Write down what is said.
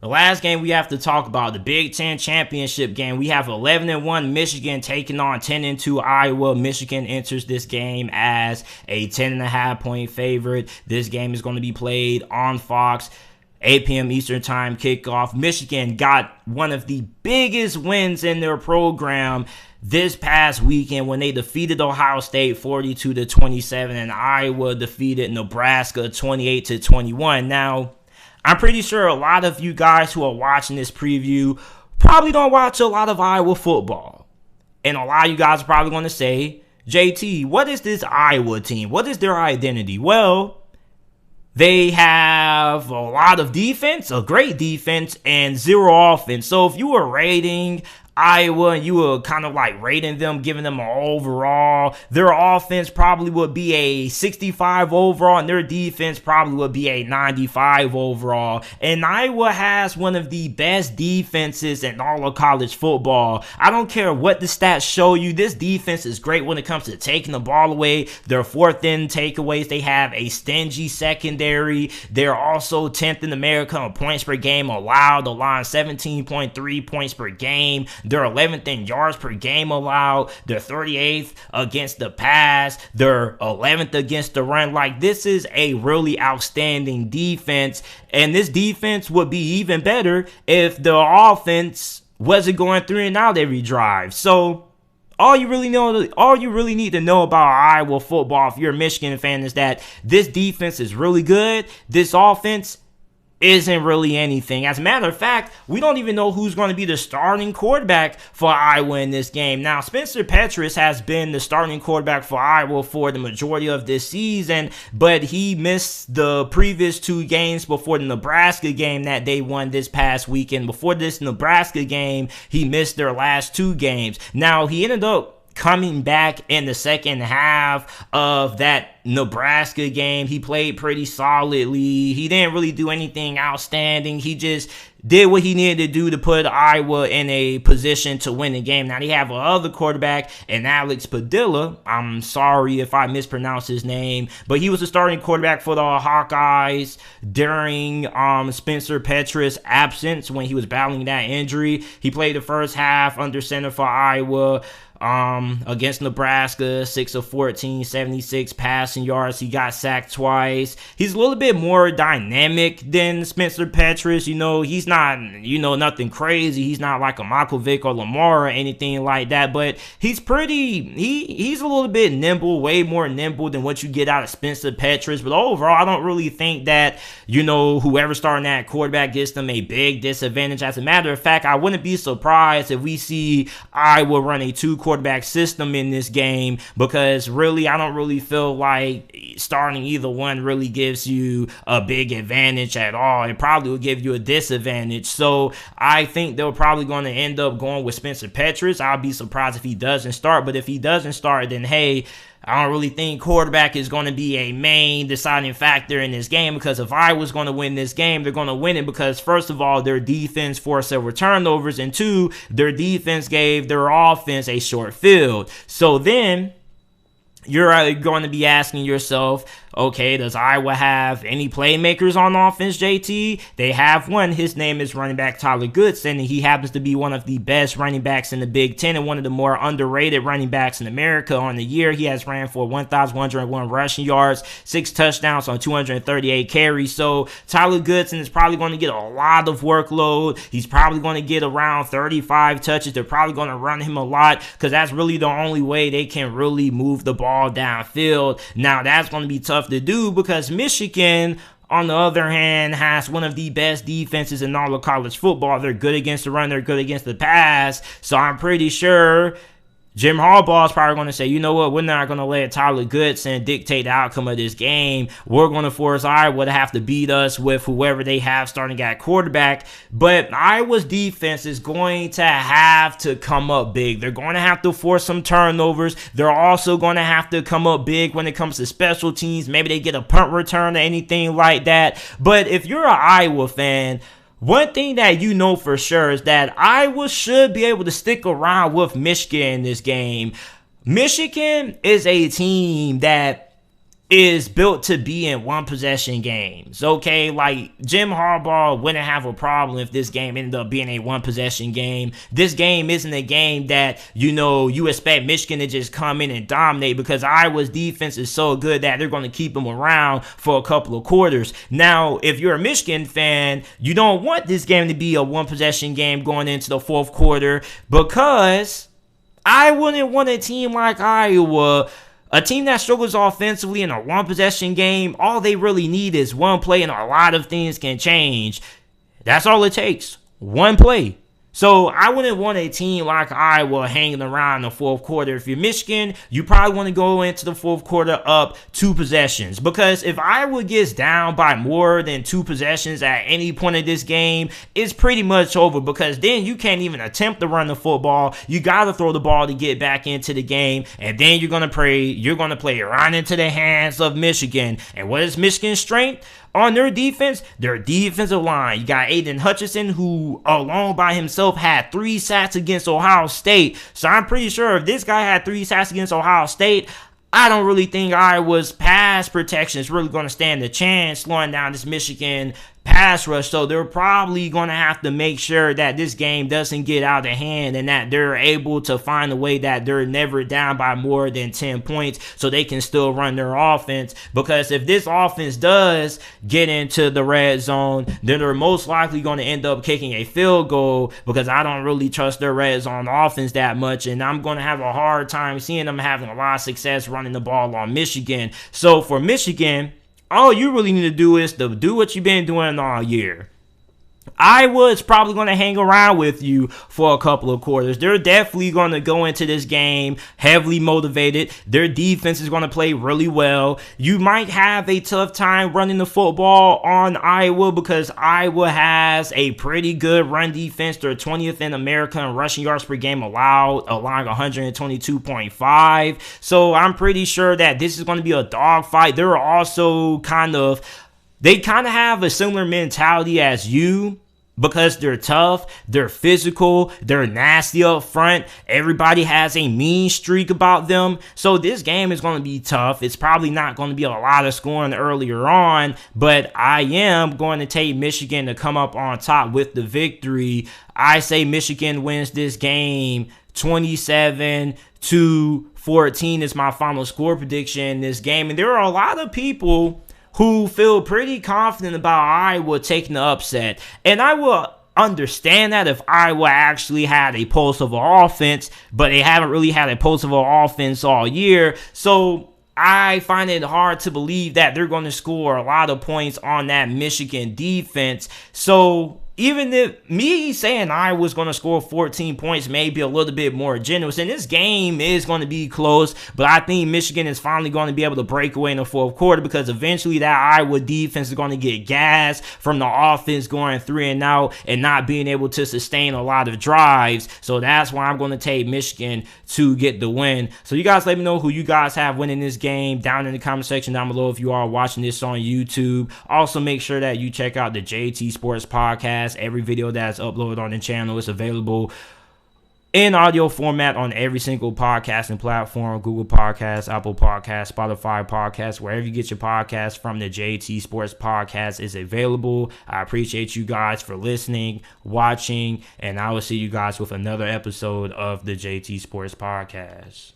The last game we have to talk about, the Big Ten championship game. We have 11-1 Michigan taking on 10-2 Iowa. Michigan enters this game as a 10.5 point favorite. This game is going to be played on Fox. 8 p.m. Eastern Time kickoff. Michigan got one of the biggest wins in their program this past weekend when they defeated Ohio State 42-27, and Iowa defeated Nebraska 28-21. Now, I'm pretty sure a lot of you guys who are watching this preview probably don't watch a lot of Iowa football. And a lot of you guys are probably going to say, JT, what is this Iowa team? What is their identity? Well, they have a lot of defense, a great defense, and zero offense. So if you were rating Iowa and you were kind of like rating them, giving them an overall, their offense probably would be a 65 overall and their defense probably would be a 95 overall. And Iowa has one of the best defenses in all of college football. I don't care what the stats show you. This defense is great when it comes to taking the ball away. Their fourth in takeaways. They have a stingy secondary. They're also 10th in America in points per game allowed, allowing 17.3 points per game. They're 11th in yards per game allowed. They're 38th against the pass. They're 11th against the run. Like, this is a really outstanding defense. And this defense would be even better if the offense wasn't going 3 and out every drive. So all you really need to know about Iowa football, if you're a Michigan fan, is that this defense is really good. This offense isn't really anything. As a matter of fact, we don't even know who's going to be the starting quarterback for Iowa in this game. Now, Spencer Petras has been the starting quarterback for Iowa for the majority of this season, but he missed the previous 2 games before the Nebraska game that they won this past weekend. Before this Nebraska game, he missed their last 2 games. Now, he ended up coming back in the second half of that Nebraska game. He played pretty solidly. He didn't really do anything outstanding. He just did what he needed to do to put Iowa in a position to win the game. Now, they have another quarterback in Alex Padilla. I'm sorry if I mispronounced his name, but he was the starting quarterback for the Hawkeyes during Spencer Petras' absence when he was battling that injury. He played the first half under center for Iowa against Nebraska, 6 of 14, 76 passing yards. He got sacked twice. He's a little bit more dynamic than Spencer Petras. He's not, nothing crazy. He's not like a Michael Vick or Lamar or anything like that, but he's he's a little bit nimble, way more nimble than what you get out of Spencer Petras. But overall, I don't really think that, whoever's starting that quarterback gets them a big disadvantage. As a matter of fact, I wouldn't be surprised if we see Iowa run a 2 quarterback system in this game, because really I don't really feel like starting either one really gives you a big advantage at all. It probably will give you a disadvantage. So I think they're probably going to end up going with Spencer Petras. I'll be surprised if he doesn't start, but if he doesn't start, then hey, I don't really think quarterback is going to be a main deciding factor in this game, because if I was going to win this game, they're going to win it because, first of all, their defense forced several turnovers, and 2, their defense gave their offense a short field. So then you're going to be asking yourself, okay, does Iowa have any playmakers on offense, JT? They have one. His name is running back Tyler Goodson, and he happens to be one of the best running backs in the Big Ten and one of the more underrated running backs in America. On the year, he has ran for 1,101 rushing yards, 6 touchdowns on 238 carries. So Tyler Goodson is probably going to get a lot of workload. He's probably going to get around 35 touches. They're probably going to run him a lot because that's really the only way they can really move the ball downfield. Now, that's going to be tough to do because Michigan, on the other hand, has one of the best defenses in all of college football. They're good against the run. They're good against the pass. So I'm pretty sure Jim Harbaugh is probably going to say, you know what, we're not going to let Tyler Goodson dictate the outcome of this game. We're going to force Iowa to have to beat us with whoever they have starting at quarterback. But Iowa's defense is going to have to come up big. They're going to have to force some turnovers. They're also going to have to come up big when it comes to special teams. Maybe they get a punt return or anything like that. But if you're an Iowa fan, one thing that you know for sure is that Iowa should be able to stick around with Michigan in this game. Michigan is a team that is built to be in one possession games. Okay, like Jim Harbaugh wouldn't have a problem if this game ended up being a one possession game. This game isn't a game that, you expect Michigan to just come in and dominate, because Iowa's defense is so good that they're going to keep them around for a couple of quarters. Now, if you're a Michigan fan, you don't want this game to be a one possession game going into the fourth quarter, because I wouldn't want a team like Iowa, a team that struggles offensively in a one-possession game. All they really need is one play, and a lot of things can change. That's all it takes. One play. So I wouldn't want a team like Iowa hanging around in the fourth quarter. If you're Michigan, you probably want to go into the fourth quarter up 2 possessions. Because if Iowa gets down by more than 2 possessions at any point of this game, it's pretty much over. Because then you can't even attempt to run the football. You got to throw the ball to get back into the game. And then you're going to play right into the hands of Michigan. And what is Michigan's strength? On their defense, their defensive line. You got Aidan Hutchinson, who alone by himself had 3 sacks against Ohio State. So I'm pretty sure if this guy had 3 sacks against Ohio State, I don't really think Iowa's pass protection is really going to stand a chance slowing down this Michigan pass rush. So they're probably going to have to make sure that this game doesn't get out of hand, and that they're able to find a way that they're never down by more than 10 points so they can still run their offense. Because if this offense does get into the red zone, then they're most likely going to end up kicking a field goal, because I don't really trust their red zone offense that much, and I'm going to have a hard time seeing them having a lot of success running the ball on Michigan. So for Michigan, all you really need to do is to do what you've been doing all year. Iowa is probably going to hang around with you for a couple of quarters. They're definitely going to go into this game heavily motivated. Their defense is going to play really well. You might have a tough time running the football on Iowa, because Iowa has a pretty good run defense. They're 20th in America in rushing yards per game allowed, allowing 122.5. So I'm pretty sure that this is going to be a dogfight. They're also they kind of have a similar mentality as you, because they're tough, they're physical, they're nasty up front. Everybody has a mean streak about them. So this game is going to be tough. It's probably not going to be a lot of scoring earlier on, but I am going to take Michigan to come up on top with the victory. I say Michigan wins this game 27-14 is my final score prediction in this game. And there are a lot of people who feel pretty confident about Iowa taking the upset. And I will understand that if Iowa actually had a pulse of an offense, but they haven't really had a pulse of an offense all year. So I find it hard to believe that they're going to score a lot of points on that Michigan defense. So even if me saying I was going to score 14 points may be a little bit more generous, and this game is going to be close, but I think Michigan is finally going to be able to break away in the fourth quarter, because eventually that Iowa defense is going to get gas from the offense going 3 and out and not being able to sustain a lot of drives. So that's why I'm going to take Michigan to get the win. So you guys let me know who you guys have winning this game down in the comment section down below if you are watching this on YouTube. Also, make sure that you check out the JT Sports Podcast. Every video that's uploaded on the channel is available in audio format on every single podcasting platform: Google Podcasts, Apple Podcasts, Spotify Podcasts. Wherever you get your podcasts from, the JT Sports Podcast is available. I appreciate you guys for listening, watching, and I will see you guys with another episode of the JT Sports Podcast.